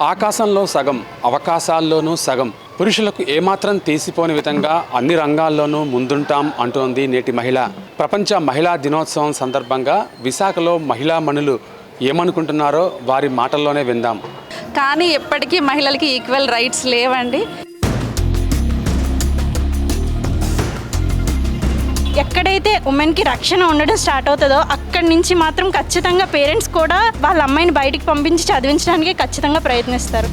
ఆకాశంలో సగం, అవకాశాల్లోనూ సగం. పురుషులకు ఏమాత్రం తీసిపోని విధంగా అన్ని రంగాల్లోనూ ముందుంటాం అంటోంది నేటి మహిళ. ప్రపంచ మహిళా దినోత్సవం సందర్భంగా విశాఖలో మహిళా మణులు ఏమనుకుంటున్నారో వారి మాటల్లోనే విందాం. కానీ ఎప్పటికీ మహిళలకి ఈక్వల్ రైట్స్ లేవండి. ఎక్కడైతే ఉమెన్కి రక్షణ ఉండడం స్టార్ట్ అవుతుందో అక్కడి నుంచి మాత్రం ఖచ్చితంగా పేరెంట్స్ కూడా వాళ్ళ అమ్మాయిని బయటికి పంపించి చదివించడానికి ఖచ్చితంగా ప్రయత్నిస్తారు.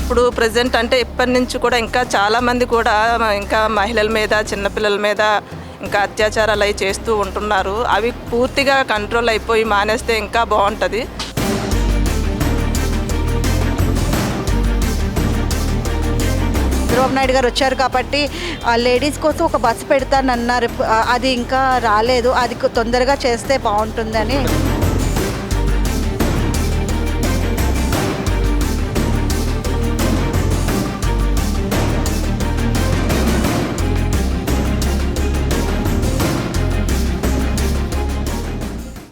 ఇప్పుడు ప్రజెంట్ అంటే ఇప్పటి నుంచి కూడా ఇంకా చాలామంది కూడా ఇంకా మహిళల మీద చిన్నపిల్లల మీద ఇంకా అత్యాచారాలు అవి చేస్తూ ఉంటున్నారు. అవి పూర్తిగా కంట్రోల్ అయిపోయి మానేస్తే ఇంకా బాగుంటుంది. చంద్రబాబు నాయుడు గారు వచ్చారు కాబట్టి లేడీస్ కోసం ఒక బస్సు పెడతానన్నారు. అది ఇంకా రాలేదు. అది తొందరగా చేస్తే బాగుంటుందని.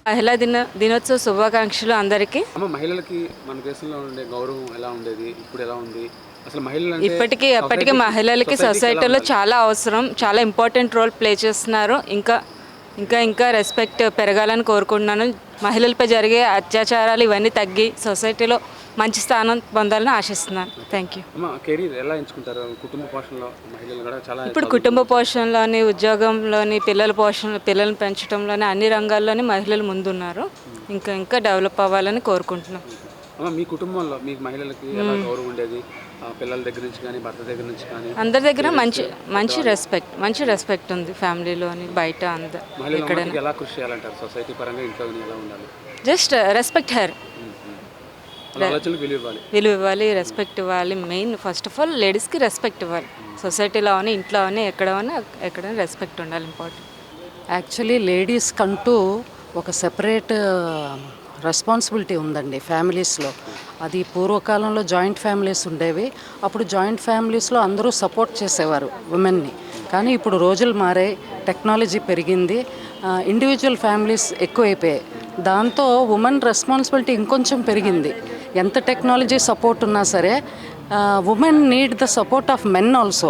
మహిళా దినోత్సవ శుభాకాంక్షలు అందరికీ. మహిళలకి మన దేశంలో ఉండే గౌరవం ఎలా ఉండేది, ఇప్పుడు ఎలా ఉంది? అసలు ఇప్పటికీ ఎప్పటికీ మహిళలకి సొసైటీలో చాలా అవసరం, చాలా ఇంపార్టెంట్ రోల్ ప్లే చేస్తున్నారు. ఇంకా రెస్పెక్ట్ పెరగాలని కోరుకుంటున్నాను. మహిళలపై జరిగే అత్యాచారాలు ఇవన్నీ తగ్గి సొసైటీలో మంచి స్థానం పొందాలని ఆశిస్తున్నాను. Thank you. ఇప్పుడు కుటుంబ పోషణలోని, ఉద్యోగంలోని, పిల్లలను పెంచడంలోని అన్ని రంగాల్లోని మహిళలు ముందున్నారు. ఇంకా డెవలప్ అవ్వాలని కోరుకుంటున్నాం. మీ కుటుంబంలో మీకు మహిళలకి ఎలా గౌరవం ఉండేది? పిల్లల దగ్గర నుంచి కానీ, భర్త దగ్గర నుంచి కానీ, అందరి దగ్గర మంచి రెస్పెక్ట్ ఉంది. ఫ్యామిలీలోని, బయట అందరు ఎక్కడైనా ఎలా కృషి చేయాలంటారు? సొసైటీ పరంగా ఇంట్లో ఎలా ఉండాలి? జస్ట్ రెస్పెక్ట్ హర్, విలువ ఇవ్వాలి, రెస్పెక్ట్ ఇవ్వాలి. మెయిన్ ఫస్ట్ ఆఫ్ ఆల్ లేడీస్కి రెస్పెక్ట్ ఇవ్వాలి. సొసైటీలో అని, ఇంట్లో అని, ఎక్కడైనా రెస్పెక్ట్ ఉండాలి. ఇంపార్టెంట్. యాక్చువల్లీ లేడీస్ కంటూ ఒక సెపరేట్ రెస్పాన్సిబిలిటీ ఉందండి ఫ్యామిలీస్లో. అది పూర్వకాలంలో జాయింట్ ఫ్యామిలీస్ ఉండేవి. అప్పుడు జాయింట్ ఫ్యామిలీస్లో అందరూ సపోర్ట్ చేసేవారు ఉమెన్ని. కానీ ఇప్పుడు రోజులు మారాయి, టెక్నాలజీ పెరిగింది, ఇండివిజువల్ ఫ్యామిలీస్ ఎక్కువైపోయాయి. దాంతో ఉమెన్ రెస్పాన్సిబిలిటీ ఇంకొంచెం పెరిగింది. ఎంత టెక్నాలజీ సపోర్ట్ ఉన్నా సరే women need the support of men also.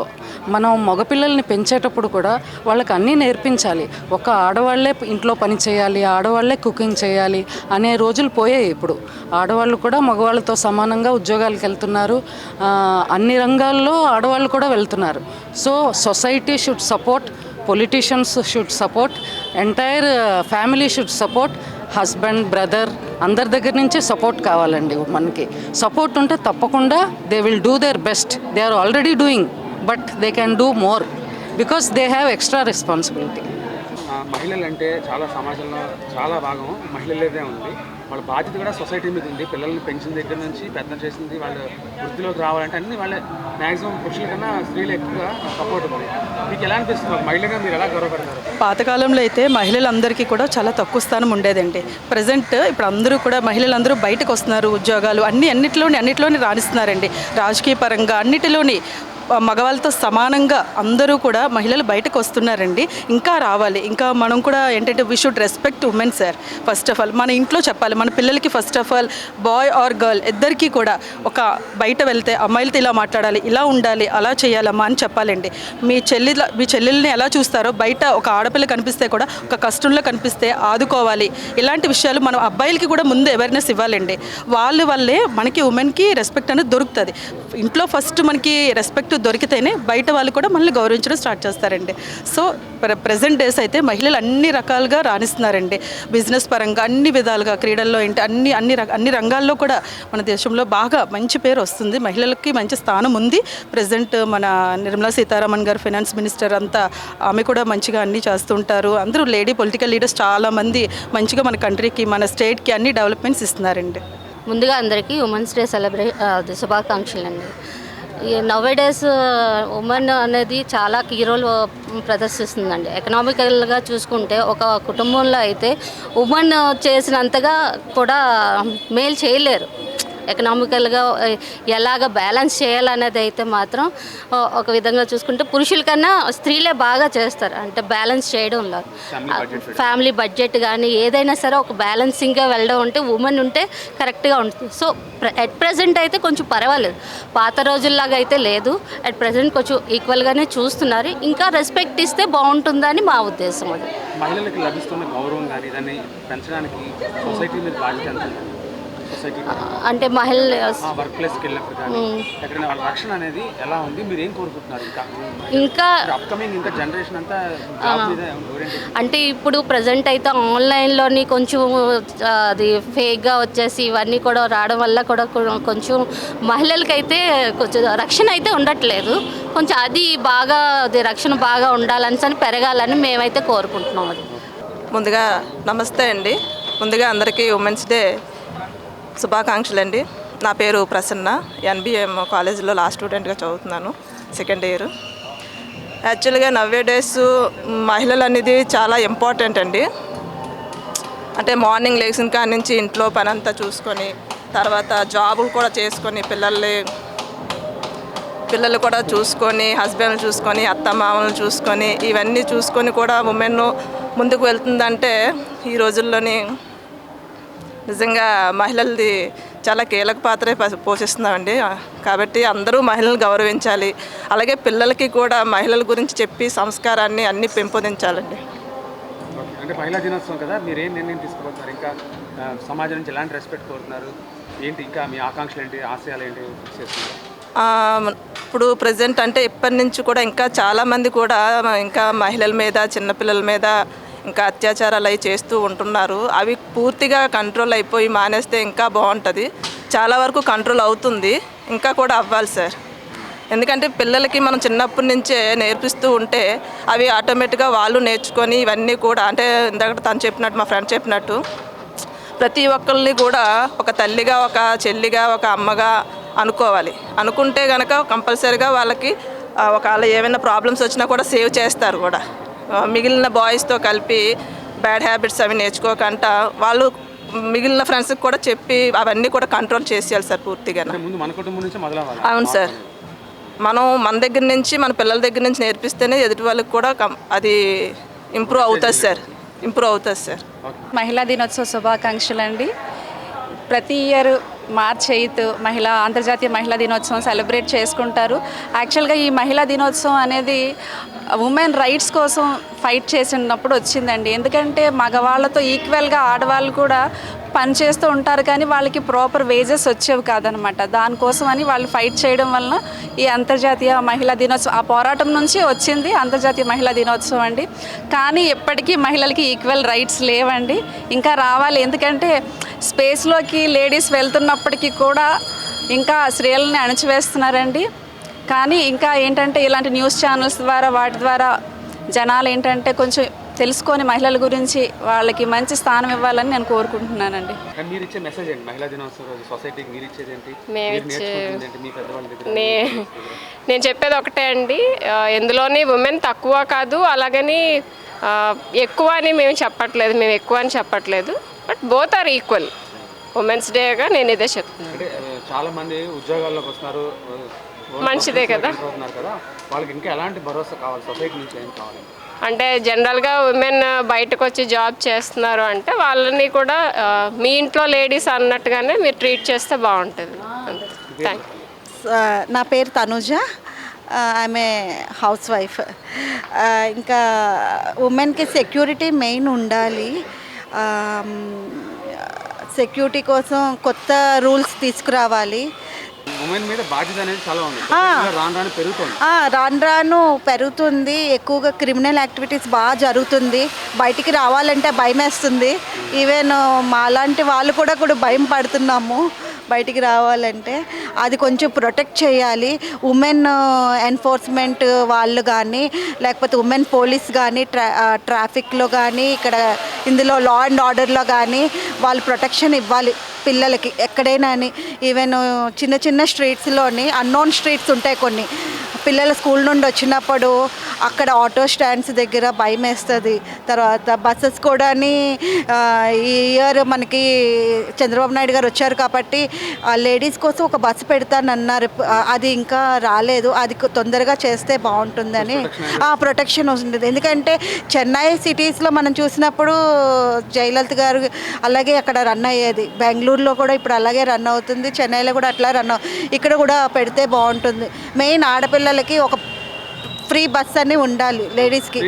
మనం మగపిల్లల్ని పెంచేటప్పుడు కూడా వాళ్ళకి అన్నీ నేర్పించాలి. ఒక ఆడవాళ్లే ఇంట్లో పని చేయాలి, ఆడవాళ్లే కుకింగ్ చేయాలి అనే రోజులు పోయాయి. ఇప్పుడు ఆడవాళ్ళు కూడా మగవాళ్ళతో సమానంగా ఉద్యోగాలకు వెళ్తున్నారు. అన్ని రంగాల్లో ఆడవాళ్ళు కూడా వెళ్తున్నారు. So society should support, politicians should support, entire family should support. Husband, brother అందరి దగ్గర నుంచి సపోర్ట్ కావాలండి. మనకి సపోర్ట్ ఉంటే తప్పకుండా they will do their best. They are already doing, but they can do more because they have extra responsibility. మహిళలు అంటే చాలా సమాజంలో చాలా భాగం మహిళలదే ఉంది. వాళ్ళ బాధ్యత కూడా సొసైటీ మీద ఉంది. పిల్లల్ని పెంచిన దగ్గర నుంచి పెద్ద చేసింది, వాళ్ళు వృత్తిలోకి రావాలంటే అన్ని వాళ్ళే. మ్యాక్సిమం పురుషుల కన్నా స్త్రీలు ఎక్కువగా సపోర్ట్ ఉంది. మీకు ఎలా అనిపిస్తుంది? మహిళగా మీరు ఎలా గౌరవపడతారు? పాతకాలంలో అయితే మహిళలందరికీ కూడా చాలా తక్కువ స్థానం ఉండేదండి. ప్రజెంట్ ఇప్పుడు అందరూ కూడా మహిళలందరూ బయటకు వస్తున్నారు. ఉద్యోగాలు అన్నిట్లోని రాణిస్తున్నారండి. రాజకీయ పరంగా అన్నిటిలోని మగవాళ్ళతో సమానంగా అందరూ కూడా మహిళలు బయటకు వస్తున్నారండి. ఇంకా రావాలి. ఇంకా మనం కూడా ఏంటంటే we should respect women sir. First of all మన ఇంట్లో చెప్పాలి, మన పిల్లలకి first of all boy or girl ఇద్దరికీ కూడా ఒక బయట వెళ్తే అమ్మాయిలతో ఇలా మాట్లాడాలి, ఇలా ఉండాలి, అలా చేయాలమ్మా అని చెప్పాలండి. మీ చెల్లెల్ని ఎలా చూస్తారో బయట ఒక ఆడపిల్ల కనిపిస్తే కూడా ఒక కష్టంలో కనిపిస్తే ఆదుకోవాలి. ఇలాంటి విషయాలు మనం అబ్బాయిలకి కూడా ముందు అవేర్నెస్ ఇవ్వాలండి. వాళ్ళ వల్లే మనకి ఉమెన్కి రెస్పెక్ట్ అనేది దొరుకుతుంది. ఇంట్లో ఫస్ట్ మనకి రెస్పెక్ట్ దొరికితేనే బయట వాళ్ళు కూడా మనల్ని గౌరవించడం స్టార్ట్ చేస్తారండి. సో ప్రెజెంట్ డేస్ అయితే మహిళలు అన్ని రకాలుగా రాణిస్తున్నారండి. బిజినెస్ పరంగా అన్ని విధాలుగా, క్రీడల్లో ఏంటి అన్ని రంగాల్లో కూడా మన దేశంలో బాగా మంచి పేరు వస్తుంది. మహిళలకి మంచి స్థానం ఉంది. ప్రెజెంట్ మన నిర్మలా సీతారామన్ గారు ఫైనాన్స్ మినిస్టర్ అంతా, ఆమె కూడా మంచిగా అన్నీ చేస్తుంటారు. అందరూ లేడీ పొలిటికల్ లీడర్స్ చాలామంది మంచిగా మన కంట్రీకి, మన స్టేట్కి అన్ని డెవలప్మెంట్స్ ఇస్తున్నారండి. ముందుగా అందరికీ ఉమెన్స్ డే శుభాకాంక్షలు అండి. నౌవేడేస్ ఉమెన్ అనేది చాలా కీ రోల్ ప్రదర్శిస్తుందండి. ఎకనామికల్గా చూసుకుంటే ఒక కుటుంబంలో అయితే ఉమెన్ చేసినంతగా కూడా మేల్ చేయలేరు. ఎకనామికల్గా ఎలాగ బ్యాలెన్స్ చేయాలనేది అయితే మాత్రం ఒక విధంగా చూసుకుంటే పురుషుల కన్నా స్త్రీలే బాగా చేస్తారు. అంటే బ్యాలెన్స్ చేయడంలో ఫ్యామిలీ బడ్జెట్ కానీ ఏదైనా సరే ఒక బ్యాలెన్సింగ్గా వెళ్ళడం ఉంటే ఉమెన్ ఉంటే కరెక్ట్గా ఉంటుంది. సో అట్ ప్రజెంట్ అయితే కొంచెం పర్వాలేదు, పాత రోజుల్లాగా అయితే లేదు. అట్ ప్రజెంట్ కొంచెం ఈక్వల్గానే చూస్తున్నారు. ఇంకా రెస్పెక్ట్ ఇస్తే బాగుంటుందని మా ఉద్దేశం. అది మహిళలకు లభిస్తున్న గౌరవం కానీ దాన్ని పెంచడానికి సొసైటీ మీద బాధ్యత ఎంత? సొసైటీ అంటే మహిళ వర్క్ ప్లేస్కి వెళ్ళినప్పుడు కానీ ఎక్కడైనా వాళ్ళ రక్షణ అనేది ఎలా ఉంది? మీరు ఏం కోరుకుంటున్నారు? ఇంకా అప్కమింగ్ ఇంకా జనరేషన్ అంతా జాబ్ మీద ఓరియంటేషన్. అంటే ఇప్పుడు ప్రజెంట్ అయితే ఆన్లైన్లోని కొంచెం అది ఫేక్గా వచ్చేసి ఇవన్నీ కూడా రావడం వల్ల కూడా కొంచెం మహిళలకైతే కొంచెం రక్షణ అయితే ఉండట్లేదు. కొంచెం అది బాగా రక్షణ బాగా ఉండాలని పెరగాలని మేమైతే కోరుకుంటున్నాం. అది ముందుగా నమస్తే అండి. ముందుగా అందరికీ ఉమెన్స్ డే శుభాకాంక్షలు అండి. నా పేరు ప్రసన్న, ఎన్బిఎం కాలేజీలో లాస్ట్ స్టూడెంట్గా చదువుతున్నాను, సెకండ్ ఇయర్. యాక్చువల్గా నవ్వే డేస్ మహిళలు అనేది చాలా ఇంపార్టెంట్ అండి. అంటే మార్నింగ్ లేచిన కాడి నుంచి ఇంట్లో పని అంతా చూసుకొని తర్వాత జాబులు కూడా చేసుకొని పిల్లలు కూడా చూసుకొని హస్బెండ్ని చూసుకొని అత్తమామలను చూసుకొని ఇవన్నీ చూసుకొని కూడా ఉమెన్ ముందుకు వెళ్తుందంటే ఈ రోజుల్లోని నిజంగా మహిళలది చాలా కీలక పాత్రే పోషిస్తున్నామండి. కాబట్టి అందరూ మహిళలను గౌరవించాలి. అలాగే పిల్లలకి కూడా మహిళల గురించి చెప్పి సంస్కారాన్ని అన్నీ పెంపొందించాలండి. అంటే మహిళా దినోత్సవం కదా, మీరు ఏం నిర్ణయం తీసుకోబోతున్నారు? ఇంకా సమాజం నుంచి ఎలాంటి రెస్పెక్ట్ కోరుతున్నారు? ఏంటి ఇంకా మీ ఆకాంక్షలు ఏంటి, ఆశయాలు ఏంటి చేస్తున్నారు? ఇప్పుడు ప్రజెంట్ అంటే ఇప్పటి నుంచి కూడా ఇంకా చాలామంది కూడా ఇంకా మహిళల మీద చిన్నపిల్లల మీద ఇంకా అత్యాచారాలు అవి చేస్తూ ఉంటున్నారు. అవి పూర్తిగా కంట్రోల్ అయిపోయి మానేస్తే ఇంకా బాగుంటుంది. చాలా వరకు కంట్రోల్ అవుతుంది, ఇంకా కూడా అవ్వాలి సార్. ఎందుకంటే పిల్లలకి మనం చిన్నప్పటి నుంచే నేర్పిస్తూ ఉంటే అవి ఆటోమేటిక్గా వాళ్ళు నేర్చుకొని ఇవన్నీ కూడా అంటే ఇందాక తను చెప్పినట్టు మా ఫ్రెండ్ చెప్పినట్టు ప్రతి ఒక్కరిని కూడా ఒక తల్లిగా ఒక చెల్లిగా ఒక అమ్మగా అనుకోవాలి. అనుకుంటే కనుక కంపల్సరీగా వాళ్ళకి ఒకవేళ ఏమైనా ప్రాబ్లమ్స్ వచ్చినా కూడా సేవ్ చేస్తారు కూడా. మిగిలిన బాయ్స్తో కలిపి బ్యాడ్ హ్యాబిట్స్ అవి నేర్చుకోకుండా వాళ్ళు మిగిలిన ఫ్రెండ్స్కి కూడా చెప్పి అవన్నీ కూడా కంట్రోల్ చేసేయాలి సార్ పూర్తిగా. ముందు మన కుటుంబం నుంచి మొదలవ్వాలి. అవును సార్, మనం మన దగ్గర నుంచి మన పిల్లల దగ్గర నుంచి నేర్పిస్తేనే ఎదుటి వాళ్ళకి కూడా అది ఇంప్రూవ్ అవుతుంది సార్. మహిళా దినోత్సవ శుభాకాంక్షలు అండి. ప్రతి ఇయర్ మార్చ్ 8 అంతర్జాతీయ మహిళా దినోత్సవం సెలబ్రేట్ చేసుకుంటారు. యాక్చువల్గా ఈ మహిళా దినోత్సవం అనేది ఉమెన్ రైట్స్ కోసం ఫైట్ చేసినప్పుడు వచ్చిందండి. ఎందుకంటే మగవాళ్ళతో ఈక్వల్గా ఆడవాళ్ళు కూడా పనిచేస్తూ ఉంటారు, కానీ వాళ్ళకి ప్రాపర్ వేజెస్ వచ్చేవి కాదనమాట. దానికోసమని వాళ్ళు ఫైట్ చేయడం వలన ఈ అంతర్జాతీయ మహిళా దినోత్సవం ఆ పోరాటం నుంచి వచ్చింది అంతర్జాతీయ మహిళా దినోత్సవం అండి. కానీ ఎప్పటికీ మహిళలకి ఈక్వల్ రైట్స్ లేవండి, ఇంకా రావాలి. ఎందుకంటే స్పేస్లోకి లేడీస్ వెళ్తున్నప్పటికీ కూడా ఇంకా స్త్రీలని అణచివేస్తున్నారండి. కానీ ఇంకా ఏంటంటే ఇలాంటి న్యూస్ ఛానల్స్ ద్వారా వాటి ద్వారా జనాలు ఏంటంటే కొంచెం తెలుసుకొని మహిళల గురించి వాళ్ళకి మంచి స్థానం ఇవ్వాలని నేను కోరుకుంటున్నానండి. మీరు ఇచ్చే మెసేజ్ ఏంటి మహిళా దినోత్సవం రోజు సొసైటీకి? మీరు ఇచ్చేది ఏంటి? మీ పెద్దవాళ్ళ దగ్గర నేను చెప్పేది ఒకటే అండి, ఎందులోని ఉమెన్ తక్కువ కాదు, అలాగని ఎక్కువ అని మేము చెప్పట్లేదు, మేము ఎక్కువ అని చెప్పట్లేదు. But both are equal. Women's డేగా నేను ఇదే చెప్తున్నాను. అంటే చాలా మంది ఉద్యోగాల్లోకి వస్తున్నారు, మంచిదే కదా, వాళ్ళకి ఇంకా ఎలాంటి భరోసా కావాలి? సొసైటీ నుంచి ఏం కావాలి? అంటే జనరల్గా ఉమెన్ బయటకు వచ్చి జాబ్ చేస్తున్నారు అంటే వాళ్ళని కూడా మీ ఇంట్లో లేడీస్ అన్నట్టుగానే మీరు ట్రీట్ చేస్తే బాగుంటుంది. Thank you. నా పేరు తనుజ, ఆమె హౌస్ వైఫ్. ఇంకా ఉమెన్కి సెక్యూరిటీ మెయిన్ ఉండాలి. సెక్యూరిటీ కోసం కొత్త రూల్స్ తీసుకురావాలి. ఉమెన్ మీద బాధ్యత అనేది చాలా ఉంది. రాను రాను పెరుగుతుంది. ఎక్కువగా క్రిమినల్ యాక్టివిటీస్ బాగా జరుగుతుంది. బయటికి రావాలంటే భయం వేస్తుంది. ఈవెన్ మాలాంటి వాళ్ళు కూడా భయం పడుతున్నాము బయటికి రావాలంటే. అది కొంచెం ప్రొటెక్ట్ చేయాలి. ఉమెన్ ఎన్ఫోర్స్మెంట్ వాళ్ళు కానీ లేకపోతే ఉమెన్ పోలీస్ కానీ ట్రాఫిక్లో కానీ ఇక్కడ ఇందులో లా అండ్ ఆర్డర్లో కానీ వాళ్ళు ప్రొటెక్షన్ ఇవ్వాలి. పిల్లలకి ఎక్కడైనా అని ఈవెన్ చిన్న చిన్న స్ట్రీట్స్లోని అన్నోన్ స్ట్రీట్స్ ఉంటాయి కొన్ని. పిల్లలు స్కూల్ నుండి వచ్చినప్పుడు అక్కడ ఆటో స్టాండ్స్ దగ్గర భయం వేస్తుంది. తర్వాత బస్సెస్ కూడా ఈ ఇయర్ మనకి చంద్రబాబు నాయుడు గారు వచ్చారు కాబట్టి లేడీస్ కోసం ఒక బస్సు పెడతానన్నారు. అది ఇంకా రాలేదు. అది తొందరగా చేస్తే బాగుంటుందని ప్రొటెక్షన్ వస్తుంది. ఎందుకంటే చెన్నై సిటీస్లో మనం చూసినప్పుడు జయలలిత గారు అలాగే అక్కడ రన్ అయ్యేది. బెంగళూరులో కూడా ఇప్పుడు అలాగే రన్ అవుతుంది. చెన్నైలో కూడా అట్లా రన్ ఇక్కడ కూడా పెడితే బాగుంటుంది. మెయిన్ ఆడపిల్లలకి ఒక ఫ్రీ బస్ అని ఉండాలి లేడీస్కి.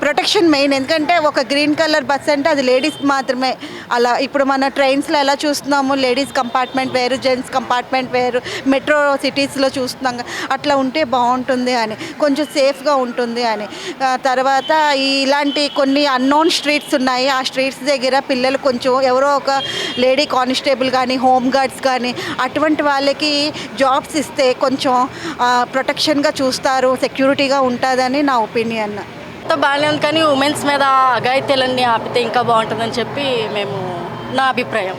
Protection main. ఎందుకంటే ఒక గ్రీన్ కలర్ బస్ అంటే అది లేడీస్ మాత్రమే. అలా ఇప్పుడు మన ట్రైన్స్లో ఎలా చూస్తున్నాము, లేడీస్ కంపార్ట్మెంట్ వేరు, జెంట్స్ కంపార్ట్మెంట్ వేరు, మెట్రో సిటీస్లో చూస్తున్నాం. అట్లా ఉంటే బాగుంటుంది అని, కొంచెం సేఫ్గా ఉంటుంది అని. తర్వాత ఇలాంటి కొన్ని అన్నోన్ స్ట్రీట్స్ ఉన్నాయి. ఆ స్ట్రీట్స్ దగ్గర పిల్లలు కొంచెం ఎవరో ఒక లేడీ కానిస్టేబుల్ కానీ, హోమ్ గార్డ్స్ కానీ అటువంటి వాళ్ళకి జాబ్స్ ఇస్తే కొంచెం ప్రొటెక్షన్గా చూస్తారు, సెక్యూరిటీగా ఉంటుందని నా ఒపీనియన్. బాగానే ఉంది, కానీ ఉమెన్స్ మీద అఘాయిత్యాలన్నీ ఆపితే ఇంకా బాగుంటుందని చెప్పి నా అభిప్రాయం.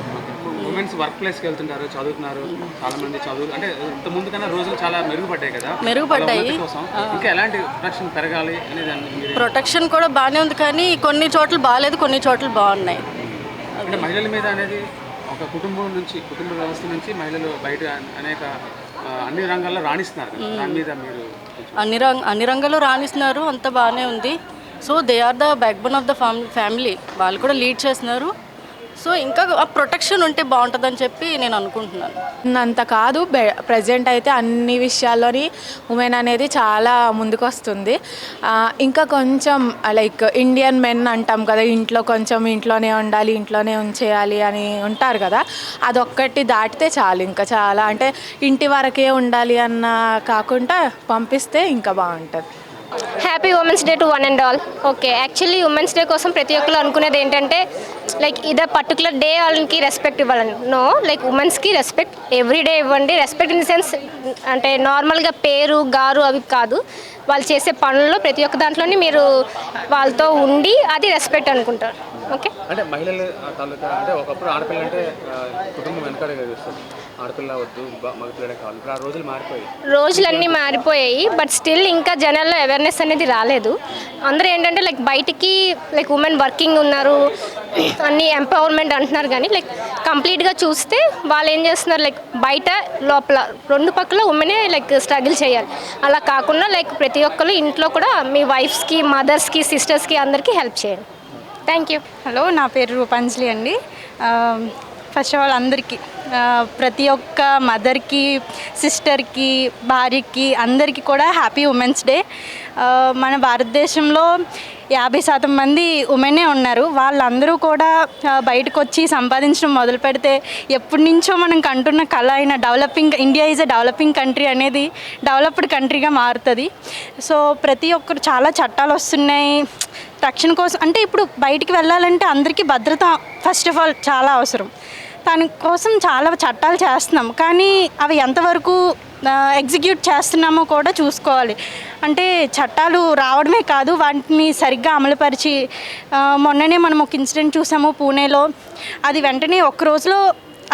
ఉమెన్స్ వర్క్ ప్లేస్కి వెళ్తుంటారు, చదువుతున్నారు. చాలా మంది చదువు అంటే ఇంత ముందు కన్నా రోజులు చాలా మెరుగుపడ్డాయి కదా. మెరుగుపడ్డాయి. ఇంకా ఎలాంటి ప్రొటెక్షన్ పెరగాలి అనేది ప్రొటెక్షన్ కూడా బాగానే ఉంది, కానీ కొన్ని చోట్ల బాగాలేదు, కొన్ని చోట్ల బాగున్నాయి. అంటే మహిళల మీద అనేది ఒక కుటుంబ వ్యవస్థ నుంచి మహిళలు బయట అనేక అన్ని రంగాల్లో రాణిస్తున్నారు. దాని మీద మీరు అన్ని రంగాల్లో రాణిస్తున్నారు, అంత బాగానే ఉంది. So they are the backbone of the family. వాళ్ళు కూడా లీడ్ చేస్తున్నారు. సో ఇంకా ప్రొటెక్షన్ ఉంటే బాగుంటుందని చెప్పి నేను అనుకుంటున్నాను. అంత కాదు, ప్రజెంట్ అయితే అన్ని విషయాల్లోని ఉమెన్ అనేది చాలా ముందుకు వస్తుంది. ఇంకా కొంచెం లైక్ ఇండియన్ మెన్ అంటాం కదా, ఇంట్లోనే ఉండాలి, ఇంట్లోనే ఉంచేయాలి అని ఉంటారు కదా, అదొక్కటి దాటితే చాలు. ఇంకా చాలా అంటే ఇంటి వరకే ఉండాలి అన్న కాకుండా పంపిస్తే ఇంకా బాగుంటుంది. Happy women's day to one and all. Okay, actually women's day కోసం ప్రతి ఒక్కరు అనుకునేది ఏంటంటే లైక్ ఇదే పర్టికులర్ డే వాళ్ళకి రెస్పెక్ట్ ఇవ్వాలని. నో, లైక్ ఉమెన్స్కి రెస్పెక్ట్ ఎవ్రీ డే ఇవ్వండి. రెస్పెక్ట్ ఇన్ ది సెన్స్ అంటే నార్మల్గా పేరు గారు అవి కాదు, వాళ్ళు చేసే పనుల్లో ప్రతి ఒక్క దాంట్లోని మీరు వాళ్ళతో ఉండి అది రెస్పెక్ట్ అనుకుంటారు. ఓకే, అంటే మహిళలు అంటే ఒకప్పుడు ఆడపిల్ల అంటే కుటుంబం వెనకాడగా చూస్తారు, ఆడపిల్ల వద్దు మగపిల్లడే కావాలి. ఇప్పుడు ఆ రోజులు మారిపోయాయి, రోజులన్నీ మారిపోయాయి. బట్ స్టిల్ ఇంకా జనాల్లో అవేర్నెస్ అనేది రాలేదు. అందరూ ఏంటంటే లైక్ బయటికి లైక్ ఉమెన్ వర్కింగ్ ఉన్నారు, అన్ని ఎంపవర్మెంట్ అంటున్నారు, కానీ లైక్ కంప్లీట్గా చూస్తే వాళ్ళు ఏం చేస్తున్నారు లైక్ బయట లోపల రెండు పక్కల ఉమెనే లైక్ స్ట్రగుల్ చేయాలి. అలా కాకుండా లైక్ ప్రతి ఒక్కరు ఇంట్లో కూడా మీ వైఫ్స్కి, మదర్స్కి, సిస్టర్స్కి అందరికీ హెల్ప్ చేయండి. Thank you. హలో, నా పేరు రూపాంజలి అండి. ఫస్ట్ ఆఫ్ ఆల్ అందరికీ, ప్రతి ఒక్క మదర్కి, సిస్టర్కి, భార్యకి అందరికీ కూడా హ్యాపీ ఉమెన్స్ డే. మన భారతదేశంలో 50% మంది ఉమెనే ఉన్నారు. వాళ్ళందరూ కూడా బయటకు వచ్చి సంపాదించడం మొదలు పెడితే ఎప్పటి నుంచో మనం కంటున్న కళ అయిన India is a developing country అనేది డెవలప్డ్ కంట్రీగా మారుతుంది. సో ప్రతి ఒక్కరు చాలా చట్టాలు వస్తున్నాయి రక్షణ కోసం. అంటే ఇప్పుడు బయటికి వెళ్ళాలంటే అందరికీ భద్రత ఫస్ట్ ఆఫ్ ఆల్ చాలా అవసరం. దానికోసం చాలా చట్టాలు చేస్తున్నాం, కానీ అవి ఎంతవరకు ఎగ్జిక్యూట్ చేస్తున్నామో కూడా చూసుకోవాలి. అంటే చట్టాలు రావడమే కాదు, వాటిని సరిగ్గా అమలుపరిచి, మొన్ననే మనం ఒక ఇన్సిడెంట్ చూసాము పూణేలో. అది వెంటనే ఒక్క రోజులో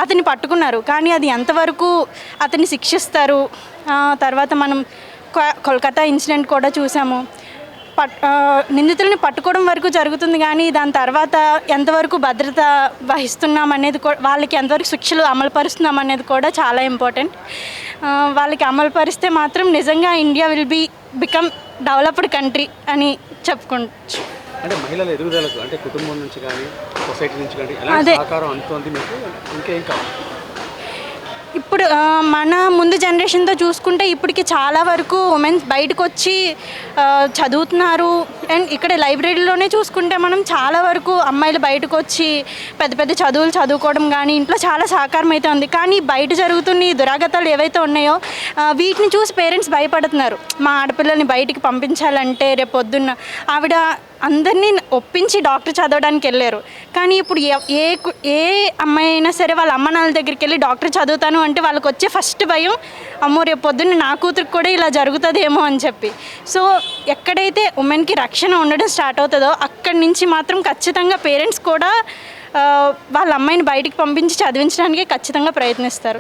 అతన్ని పట్టుకున్నారు, కానీ అది ఎంతవరకు అతన్ని శిక్షిస్తారు. తర్వాత మనం కోల్కతా ఇన్సిడెంట్ కూడా చూసాము. నిందితుల్ని పట్టుకోవడం వరకు జరుగుతుంది, కానీ దాని తర్వాత ఎంతవరకు భద్రత వహిస్తున్నాం అనేది వాళ్ళకి ఎంతవరకు శిక్షలు అమలుపరుస్తున్నాం అనేది కూడా చాలా ఇంపార్టెంట్. వాళ్ళకి అమలుపరిస్తే మాత్రం నిజంగా India will become developed country అని చెప్పుకోవచ్చు. అంటే మహిళల ఎదుగుదలకు అంటే కుటుంబం నుంచి కానీ సొసైటీ నుంచి కానీ ఎలాంటి సహకారం అందుతుంది మీకు? ఇంకేం కావాలి? ఇప్పుడు మన ముందు జనరేషన్తో చూసుకుంటే ఇప్పటికి చాలా వరకు ఉమెన్స్ బయటకు వచ్చి చదువుతున్నారు. అండ్ ఇక్కడ లైబ్రరీలోనే చూసుకుంటే మనం చాలా వరకు అమ్మాయిలు బయటకు వచ్చి పెద్ద పెద్ద చదువులు చదువుకోవడం కానీ ఇంట్లో చాలా సహకారం అయితే ఉంది. కానీ బయట జరుగుతున్న ఈ దురాగతాలు ఏవైతే ఉన్నాయో వీటిని చూసి పేరెంట్స్ భయపడుతున్నారు. మా ఆడపిల్లల్ని బయటికి పంపించాలంటే రేపు పొద్దున్న ఆవిడ అందరినీ ఒప్పించి డాక్టర్ చదవడానికి వెళ్ళారు. కానీ ఇప్పుడు ఏ అమ్మాయి అయినా సరే వాళ్ళ అమ్మ నాన్నల దగ్గరికి వెళ్ళి డాక్టర్ చదువుతాను అంటే వాళ్ళకి వచ్చే ఫస్ట్ భయం, అమ్మో రేపు పొద్దున్న నా కూతురికి కూడా ఇలా జరుగుతుందేమో అని చెప్పి. సో ఎక్కడైతే ఉమెన్కి రక్షణ ఉండడం స్టార్ట్ అవుతుందో అక్కడి నుంచి మాత్రం ఖచ్చితంగా పేరెంట్స్ కూడా వాళ్ళ అమ్మాయిని బయటికి పంపించి చదివించడానికి ఖచ్చితంగా ప్రయత్నిస్తారు.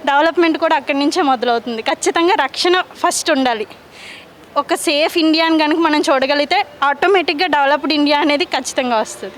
డెవలప్మెంట్ కూడా అక్కడి నుంచే మొదలవుతుంది. ఖచ్చితంగా రక్షణ ఫస్ట్ ఉండాలి. ఒక సేఫ్ ఇండియాని కనుక మనం చూడగలిగితే ఆటోమేటిక్గా డెవలప్డ్ ఇండియా అనేది ఖచ్చితంగా వస్తుంది.